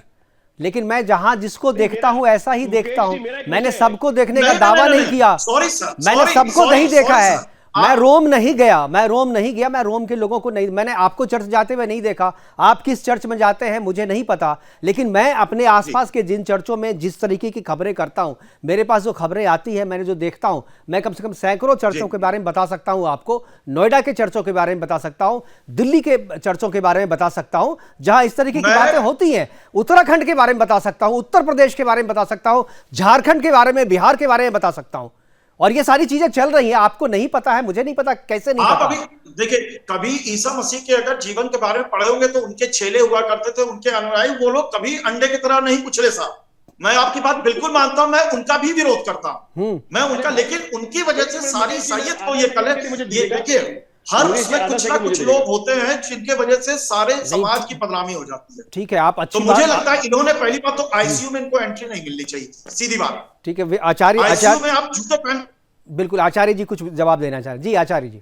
लेकिन मैं जहां जिसको देखता हूं ऐसा ही देखता हूं, मेरा एक मैंने विषय है। सबको देखने का दावा नहीं किया, सॉरी सर, मैंने सबको नहीं देखा है, मैं रोम नहीं गया, मैं रोम के लोगों को नहीं, मैंने आपको चर्च जाते हुए नहीं देखा, आप किस चर्च में जाते हैं मुझे नहीं पता, लेकिन मैं अपने आसपास के जिन चर्चों में जिस तरीके की खबरें करता हूं, मेरे पास जो खबरें आती है, मैंने जो देखता हूं, मैं कम से कम सैकड़ों चर्चों के बारे में बता सकता हूं आपको, नोएडा के चर्चों के बारे में बता सकता हूं, दिल्ली के चर्चों के बारे में बता सकता हूं जहां इस तरीके की बातें होती हैं, उत्तराखंड के बारे में बता सकता हूं, उत्तर प्रदेश के बारे में बता सकता हूं, झारखंड के बारे में, बिहार के बारे में बता सकता हूं, और ये सारी चीजें चल रही हैं, आपको नहीं पता है, मुझे नहीं पता, कैसे नहीं आप पता? अभी देखिए, कभी ईसा मसीह के अगर जीवन के बारे में पढ़े होंगे तो उनके चेले हुआ करते थे, उनके अनुयायी, वो लोग कभी अंडे की तरह नहीं कुचले साहब। मैं आपकी बात बिल्कुल मानता हूं, मैं उनका भी विरोध करता हूं, मैं उनका, लेकिन उनकी वजह से सारी ईसाइयत को ये कलह, ये देखिए हर उसमें कुछ ना कुछ लोग होते हैं जिनके वजह से सारे समाज की बदनामी हो जाती है। ठीक है, आप अच्छी तो मुझे बात, लगता है इन्होंने पहली बात तो आईसीयू में इनको एंट्री नहीं मिलनी चाहिए, सीधी बात। ठीक है आचार्य, आईसीयू में आप जूते पहन, बिल्कुल आचार्य जी कुछ जवाब देना चाह रहे जी, आचार्य जी।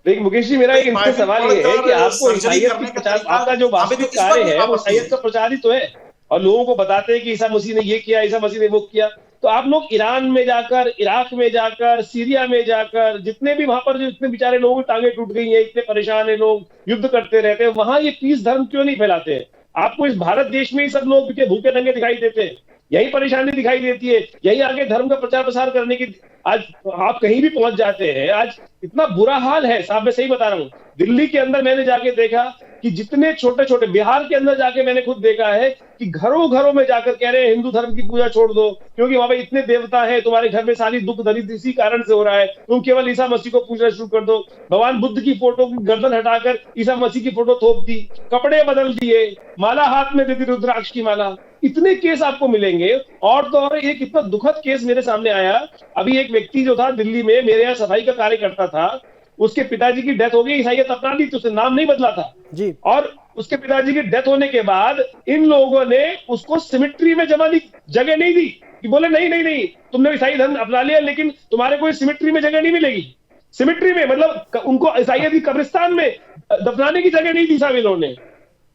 लेकिन मुकेश जी, मेरा एक इनसे सवाल ये है कि आपको ईसाइयत की प्रचार, आपका जो वास्तविक कार्य है वो ईसाइयत का प्रचार ही तो है, और लोगों को बताते हैं कि ईसा मसीह ने ये किया, ईसा मसीह ने वो किया, तो आप लोग ईरान में जाकर, इराक में जाकर, सीरिया में जाकर, जितने भी वहां पर जो इतने बेचारे लोगों की टांगें टूट गई हैं, इतने परेशान है लोग, युद्ध करते रहते हैं, वहां ये पीस धर्म क्यों नहीं फैलाते हैं? आपको इस भारत देश में ही सब लोग भूखे नंगे दिखाई देते हैं, यही परेशानी दिखाई देती है, यही आगे धर्म का प्रचार प्रसार करने की, आज आप कहीं भी पहुंच जाते हैं, आज इतना बुरा हाल है साहब, मैं सही बता रहा हूँ। दिल्ली के अंदर मैंने जाके देखा कि जितने छोटे छोटे, बिहार के अंदर जाके मैंने खुद देखा है कि घरों घरों में जाकर कह रहे हैं हिंदू धर्म की पूजा छोड़ दो, क्योंकि वहां पे इतने देवता हैं, तुम्हारे घर में सारी दुख दरिद्र इसी कारण से हो रहा है, तुम केवल ईसा मसीह को पूजना शुरू कर दो। भगवान बुद्ध की फोटो की गर्दन हटाकर ईसा मसीह की फोटो थोप दी, कपड़े बदल दिए, माला हाथ में दे दी, रुद्राक्ष की माला। इतने केस आपको मिलेंगे। और तो और एक इतना दुखद केस मेरे सामने आया, अभी एक व्यक्ति जो था दिल्ली में मेरे यहाँ सफाई का कार्य करता था, उसके पिताजी की डेथ हो गई, ईसाइयत अपना ली, तो उसने नाम नहीं बदला था जी, और उसके पिताजी की डेथ होने के बाद इन लोगों ने उसको सिमेट्री में जगह नहीं दी, कि बोले नहीं नहीं नहीं, तुमने ईसाई धर्म अपना लिया लेकिन तुम्हारे को सिमेट्री में जगह नहीं मिलेगी। सिमेट्री में मतलब उनको ईसाइयत की कब्रिस्तान में दफनाने की जगह नहीं दी साहब इन्होंने।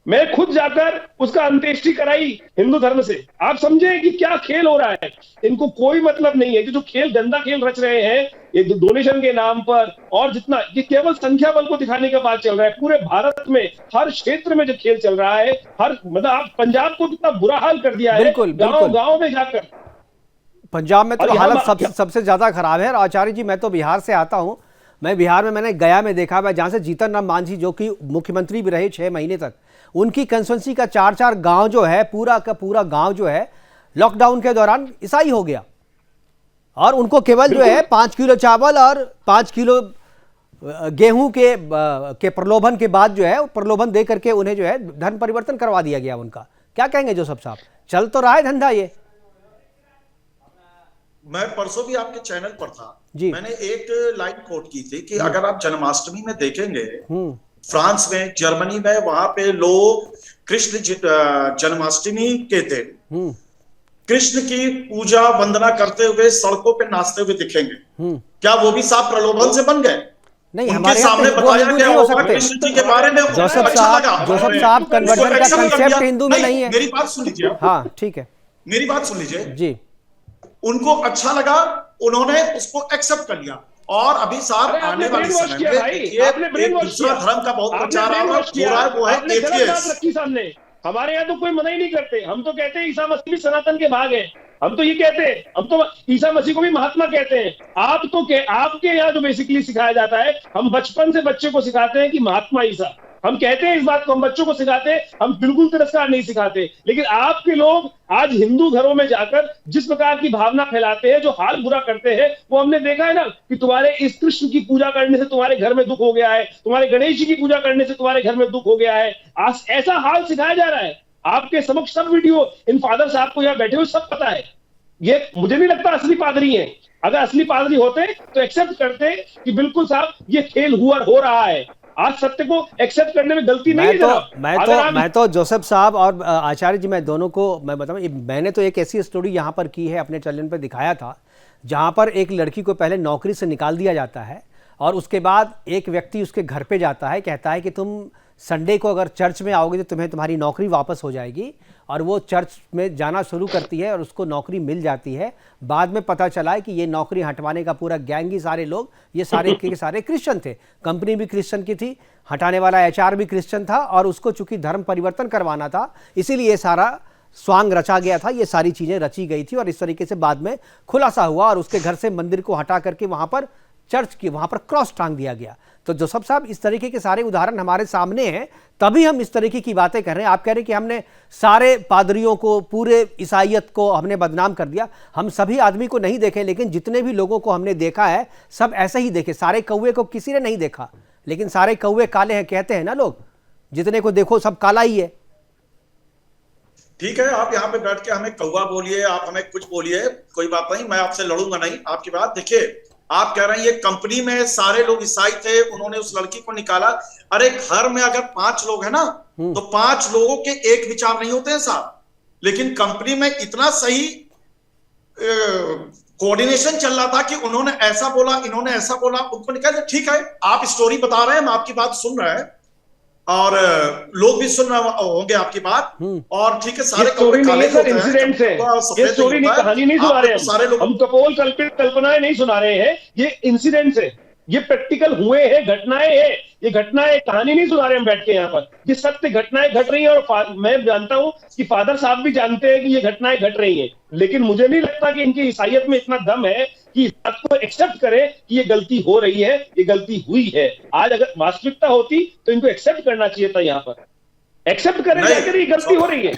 मैं खुद जाकर उसका अंत्येष्टि कराई हिंदू धर्म से। आप समझे कि क्या खेल हो रहा है, इनको कोई मतलब नहीं है कि जो खेल, गंदा खेल रच रहे हैं ये डोनेशन के नाम पर, और जितना ये केवल संख्या बल को दिखाने का बात चल रहा है। पूरे भारत में हर क्षेत्र में जो खेल चल रहा है, हर मतलब आप पंजाब को कितना बुरा हाल कर दिया है, गांव गांव में जाकर। पंजाब में तो हालत सबसे ज्यादा खराब है। आचार्य जी, मैं तो बिहार से आता हूं, मैं बिहार में मैंने गया में देखा है, जहां से जीतन राम मांझी जो कि मुख्यमंत्री भी रहे 6 महीने तक, उनकी कंस्टिट्यूंसी का 4-4 गांव जो है, पूरा का पूरा गांव जो है लॉकडाउन के दौरान ईसाई हो गया, और उनको केवल जो है 5 किलो चावल और 5 किलो गेहूं के प्रलोभन के बाद जो है, प्रलोभन दे करके उन्हें जो है धर्म परिवर्तन करवा दिया गया उनका। क्या कहेंगे जोसेफ साहब, चल तो रहा है धंधा ये? मैं परसों भी आपके चैनल पर था जी, मैंने एक लाइन कोट की थी कि अगर आप जन्माष्टमी में देखेंगे, फ्रांस में, जर्मनी में, वहां पे लोग कृष्ण जन्माष्टमी के दिन कृष्ण की पूजा वंदना करते हुए सड़कों पे नाचते हुए दिखेंगे। क्या वो भी साफ प्रलोभन से बन गए? नहीं, उनके हमारे यहाँ सामने तो वो बताया हिंदू क्या नहीं हो होगा सकते। कृष्ण जी के बारे में, जोसेफ अच्छा लगा। साहब कन्वर्जन का कंसेप्ट हिंदू में नहीं है। मेरी बात सुन लीजिए आप। हाँ ठीक है मेरी बात सुन लीजिए जी। उनको अच्छा लगा, उन्होंने उसको एक्सेप्ट कर लिया। और अभी साहब अरे आपने आने वाले ब्रेन वॉश समय किया में भाई, देखिए आपने ब्रेन एक वॉश दूसरा किया, धर्म का बहुत आपने प्रचार ब्रेन वॉश हो किया, रहा है, वो है आपने गलत बात एथियस्ट। रखी सामने। हमारे यहाँ तो कोई मना ही नहीं करते, हम तो कहते हैं ईसा मसीह भी सनातन के भाग है, हम तो ये कहते हैं, हम तो ईसा मसीह को भी महात्मा कहते हैं। आप तो आपके यहाँ जो बेसिकली सिखाया जाता है, हम बचपन से बच्चे को सिखाते हैं कि महात्मा ईसा, हम कहते हैं इस बात को, हम बच्चों को सिखाते हैं, हम बिल्कुल तिरस्कार नहीं सिखाते। लेकिन आपके लोग आज हिंदू घरों में जाकर जिस प्रकार की भावना फैलाते हैं, जो हाल बुरा करते हैं, वो हमने देखा है ना कि तुम्हारे इस कृष्ण की पूजा करने से तुम्हारे घर में दुख हो गया है, तुम्हारे गणेश जी की पूजा करने से तुम्हारे घर में दुख हो गया है। आज ऐसा हाल सिखाया जा रहा है आपके समक्ष, सब वीडियो इन फादर साहब को यहाँ बैठे हुए सब पता है। ये मुझे नहीं लगता असली पादरी है। अगर असली पादरी होते तो एक्सेप्ट करते कि बिल्कुल साहब ये खेल हो रहा है। आज सत्य को एक्सेप्ट करने में गलती नहीं है। मैं तो जोसेफ साहब और आचार्य जी, मैं दोनों को मैं बताऊं, मैंने तो एक ऐसी स्टोरी यहाँ पर की है, अपने चैनल पर दिखाया था, जहाँ पर एक लड़की को पहले नौकरी से निकाल दिया जाता है और उसके बाद एक व्यक्ति उसके घर पे जाता है, कहता है कि तुम संडे को अगर चर्च में आओगे तो तुम्हें तुम्हारी नौकरी वापस हो जाएगी। और वो चर्च में जाना शुरू करती है और उसको नौकरी मिल जाती है। बाद में पता चला है कि ये नौकरी हटवाने का पूरा गैंग ही सारे लोग, ये सारे के सारे क्रिश्चियन थे। कंपनी भी क्रिश्चियन की थी, हटाने वाला एचआर भी क्रिश्चियन था और उसको चूंकि धर्म परिवर्तन करवाना था, इसीलिए ये सारा स्वांग रचा गया था, ये सारी चीज़ें रची गई थी। और इस तरीके से बाद में खुलासा हुआ और उसके घर से मंदिर को हटा करके वहाँ पर चर्च की वहाँ पर क्रॉस टांग दिया गया। तो जोसेफ साहब, इस तरीके के सारे उदाहरण हमारे सामने हैं, तभी हम इस तरीके की बातें कर रहे हैं। आप कह रहे हैं कि हमने सारे पादरियों को, पूरे ईसाइयत को हमने बदनाम कर दिया। हम सभी आदमी को नहीं देखे, लेकिन जितने भी लोगों को हमने देखा है सब ऐसे ही देखे। सारे कौवे को किसी ने नहीं देखा, लेकिन सारे कौवे काले हैं कहते हैं ना लोग, जितने को देखो सब काला ही है। ठीक है, आप यहाँ पे बैठ के हमें कौवा बोलिए, आप हमें कुछ बोलिए, कोई बात नहीं, मैं आपसे लड़ूंगा नहीं आपकी बात। देखिए, आप कह रहे हैं ये कंपनी में सारे लोग ईसाई थे, उन्होंने उस लड़की को निकाला। अरे घर में अगर 5 लोग हैं ना, तो 5 लोगों के एक विचार नहीं होते हैं साहब। लेकिन कंपनी में इतना सही कोऑर्डिनेशन चल रहा था कि उन्होंने ऐसा बोला, इन्होंने ऐसा बोला, उनको निकाल। ठीक है, आप स्टोरी बता रहे हैं, हम आपकी बात सुन रहे हैं और लोग भी सुन रहे होंगे आपकी बात। और ठीक है, सारे स्टोरी नहीं है सर, इंसिडेंट है। ये स्टोरी नहीं, कहानी नहीं सुना रहे हैं, सारे लोग हम कपोल कल्पित कल्पनाएं नहीं सुना रहे हैं, ये इंसिडेंट्स है, ये प्रैक्टिकल हुए हैं, घटनाएं हैं, ये घटनाएं, कहानी नहीं सुना रहे हम बैठ के यहाँ पर। ये सत्य घटनाएं घट रही हैं और मैं जानता हूं कि फादर साहब भी जानते हैं कि ये घटनाएं घट रही हैं। लेकिन मुझे नहीं लगता कि इनकी ईसाइयत में इतना दम है कि इस बात को एक्सेप्ट करे कि ये गलती हो रही है, ये गलती हुई है। आज अगर वास्तविकता होती तो इनको एक्सेप्ट करना चाहिए था, यहाँ पर एक्सेप्ट करें जाकर ये गलती हो रही है,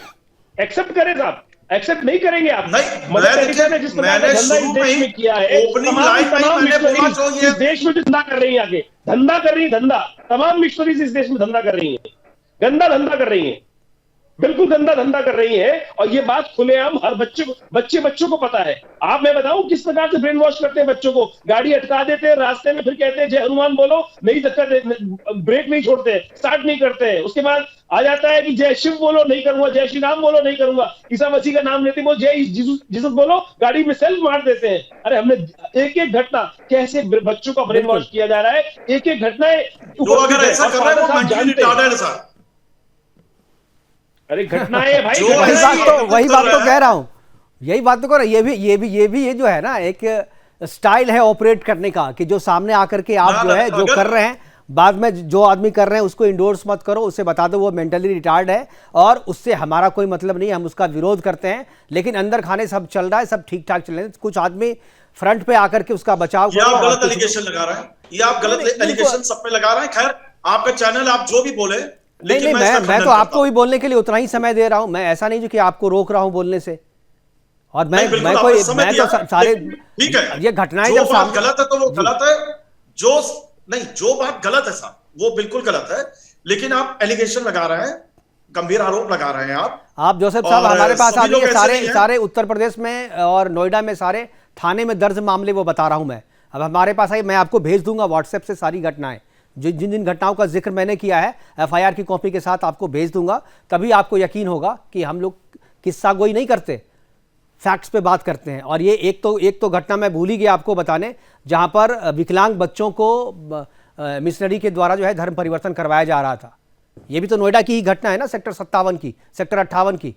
एक्सेप्ट करें साहब। एक्सेप्ट नहीं करेंगे आप। मैंने जिस प्रकार का धंधा इस देश में किया है, तमाम मिशनरीज इस देश में धंधा कर रही है, आगे धंधा कर रही है, धंधा तमाम मिशनरीज इस देश में धंधा कर रही है, गंदा धंधा कर रही है, बिल्कुल गंदा धंधा कर रही है। और ये बात खुलेआम हर बच्चों को पता है। आप मैं बताऊं किस प्रकार से ब्रेन वॉश करते हैं बच्चों को, गाड़ी अटका देते हैं रास्ते में, फिर कहते हैं जय हनुमान बोलो, नहीं धक्का ब्रेक नहीं छोड़ते, स्टार्ट नहीं करते हैं। उसके बाद आ जाता है कि जय शिव बोलो, नहीं करूंगा, जय श्री राम बोलो, नहीं करूंगा, ईसा मसीह का नाम लेते बोलो, जय जीसस बोलो, गाड़ी में सेल्फ मार देते हैं। अरे हमने एक एक घटना कैसे बच्चों का ब्रेन वॉश किया जा रहा है, एक एक घटनाएं। अरे घटनाएं भाई, वही बात तो कह रहा हूं, यही बात तो कर रहा हूं। ये जो है ना, एक स्टाइल है ऑपरेट करने का, कि जो सामने आकर के आप जो है जो कर रहे हैं, बाद में जो आदमी कर रहे हैं उसको इंडोर्स मत करो, उसे बता दो वो मेंटली रिटार्ड है और उससे हमारा कोई मतलब नहीं, हम उसका विरोध करते हैं। लेकिन अंदर खाने सब चल रहा है, सब ठीक ठाक चल रहे हैं। कुछ आदमी फ्रंट पे आकर के उसका बचाव ये आप गलत एलिगेशन लगा रहे हैं, ये आप गलत एलिगेशन सब पे लगा रहे हैं। खैर, आपका चैनल, आप जो भी बोले, नहीं, मैं तो आपको भी बोलने के लिए उतना ही समय दे रहा हूं। मैं ऐसा नहीं जो कि आपको रोक रहा हूं बोलने से। और मैं तो सारे, ठीक है, ये घटनाएं जब बात गलत है तो वो गलत है, जो बात गलत है साहब वो बिल्कुल गलत है। लेकिन आप एलिगेशन लगा रहे हैं, गंभीर आरोप लगा रहे हैं आप जोसेफ साहब हमारे पास आ जाइए। सारे उत्तर प्रदेश में और नोएडा में सारे थाने में दर्ज मामले वो बता रहा हूं मैं। अब हमारे पास आइए, मैं आपको भेज दूंगा व्हाट्सएप से सारी घटनाएं, जिन घटनाओं का जिक्र मैंने किया है, एफआईआर की कॉपी के साथ आपको भेज दूंगा। तभी आपको यकीन होगा कि हम लोग किस्सा गोई नहीं करते, फैक्ट्स पे बात करते हैं। और ये एक तो घटना मैं भूल ही गया आपको बताने, जहां पर विकलांग बच्चों को मिशनरी के द्वारा जो है धर्म परिवर्तन करवाया जा रहा था। ये भी तो नोएडा की ही घटना है ना, सेक्टर 57 की, सेक्टर 58 की।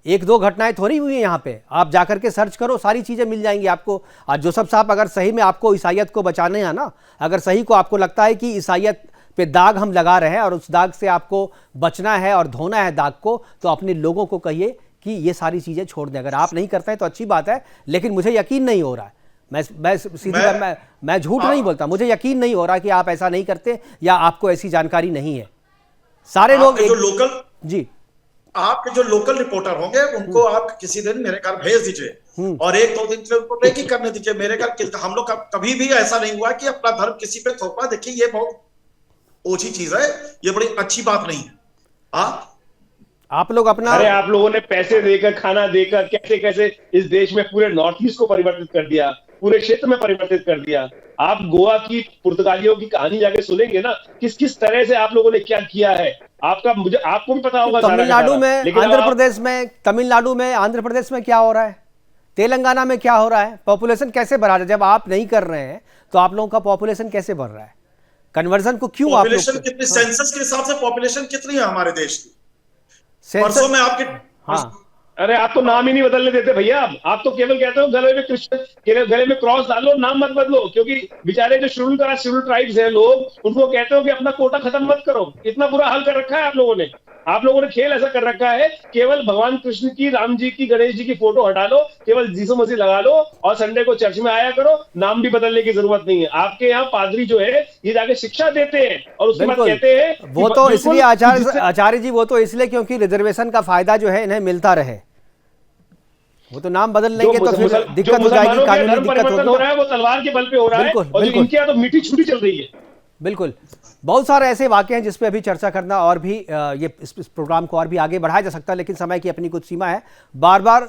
एक दो घटनाएं थोड़ी हुई हैं यहाँ पे। आप जाकर के सर्च करो, सारी चीज़ें मिल जाएंगी आपको। और जोसेफ साहब, अगर सही में आपको ईसाइयत को बचाने हैं ना, अगर सही को आपको लगता है कि ईसाइयत पे दाग हम लगा रहे हैं और उस दाग से आपको बचना है और धोना है दाग को, तो अपने लोगों को कहिए कि ये सारी चीज़ें छोड़ दें। अगर आप नहीं करते हैं तो अच्छी बात है, लेकिन मुझे यकीन नहीं हो रहा है। मैं सीधी बात, मैं झूठ नहीं बोलता, मुझे यकीन नहीं हो रहा कि आप ऐसा नहीं करते या आपको ऐसी जानकारी नहीं है। सारे लोग जो लोकल जी, आपके जो लोकल रिपोर्टर होंगे उनको आप किसी दिन मेरे घर भेज दीजिए और 1-2 दिन से उनको ब्रेक ही करने दीजिए। मेरे घर हम लोग कभी भी ऐसा नहीं हुआ कि अपना धर्म किसी पे थोपा। देखिए, ये बहुत ओछी चीज है, ये बड़ी अच्छी बात नहीं है। हाँ, आप लोग अपना, अरे आप लोगों ने पैसे देकर, खाना देकर कैसे कैसे इस देश में पूरे नॉर्थ ईस्ट को परिवर्तित कर दिया, पूरे क्षेत्र में परिवर्तित कर दिया। आप गोवा की पुर्तगालियों की कहानी जाके सुनेंगे ना, किस किस तरह से आप लोगों ने क्या किया है। आपको भी पता होगा। तमिलनाडु में, तमिलनाडु में, आंध्र प्रदेश में क्या हो रहा है, तेलंगाना में क्या हो रहा है, पॉपुलेशन कैसे बढ़ा रहा है। जब आप नहीं कर रहे हैं तो आप लोगों का पॉपुलेशन कैसे बढ़ रहा है? कन्वर्जन को क्यों आप लोग, कितनी सेंसस के हिसाब से पॉपुलेशन कितनी है हमारे देश की? परसों में आपके, हाँ, अरे आप तो नाम ही नहीं बदलने देते भैया। आप तो केवल कहते हो गले में क्रिश्चियन, गले में क्रॉस डालो, नाम मत बदलो। क्योंकि बेचारे जो शेड्यूल ट्राइब्स हैं लोग, उनको कहते हो कि अपना कोटा खत्म मत करो। इतना बुरा हाल कर रखा है आप लोगों ने। आप लोगों ने खेल ऐसा कर रखा है, केवल भगवान कृष्ण की, राम जी की, गणेश जी की फोटो हटा लो, केवल यीशु मसीह लगा लो और संडे को चर्च में आया करो। नाम भी बदलने की जरूरत नहीं है। आपके यहाँ पादरी जो है ये जाके शिक्षा देते हैं और उसके बाद कहते हैं वो तो इसलिए आचार्य जी, वो तो इसलिए क्योंकि रिजर्वेशन का फायदा जो है इन्हें मिलता रहे। वो तो नाम बदल लेंगे तो फिर दिक्कत हो जाएगी, कानूनी दिक्कत हो रहा है, वो तलवार के बल पे हो रहा है। और इनके यहाँ तो मीठी छुट्टी चल रही है। बिल्कुल, बहुत सारे ऐसे वाक़े हैं जिस पे अभी चर्चा करना और भी ये इस प्रोग्राम को और भी आगे बढ़ाया जा सकता है, लेकिन समय की अपनी कुछ सीमा है। बार बार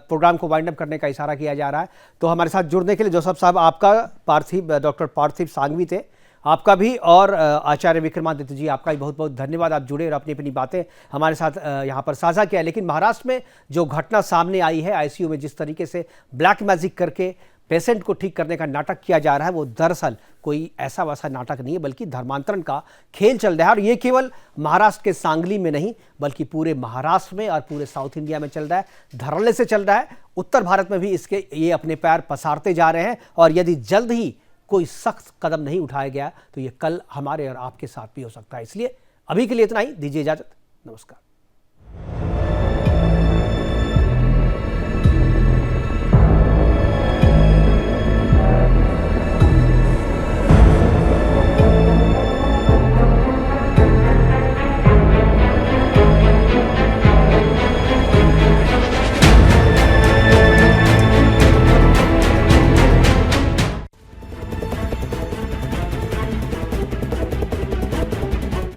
प्रोग्राम को वाइंड अप करने का इशारा किया जा रहा है। तो हमारे साथ जुड़ने के लिए जोसेफ साहब, आपका डॉक्टर पार्थिव सांघवी थे, आपका भी, और आचार्य विक्रमादित्य जी, आपका भी बहुत बहुत धन्यवाद। आप जुड़े और अपनी अपनी बातें हमारे साथ यहाँ पर साझा किया। लेकिन महाराष्ट्र में जो घटना सामने आई है, आईसीयू में जिस तरीके से ब्लैक मैजिक करके पेशेंट को ठीक करने का नाटक किया जा रहा है, वो दरअसल कोई ऐसा वैसा नाटक नहीं है, बल्कि धर्मांतरण का खेल चल रहा है। और ये केवल महाराष्ट्र के सांगली में नहीं, बल्कि पूरे महाराष्ट्र में और पूरे साउथ इंडिया में चल रहा है, धड़ल्ले से चल रहा है। उत्तर भारत में भी इसके ये अपने पैर पसारते जा रहे हैं। और यदि जल्द ही कोई सख्त कदम नहीं उठाया गया तो ये कल हमारे और आपके साथ भी हो सकता है। इसलिए अभी के लिए इतना ही, दीजिए इजाजत, नमस्कार।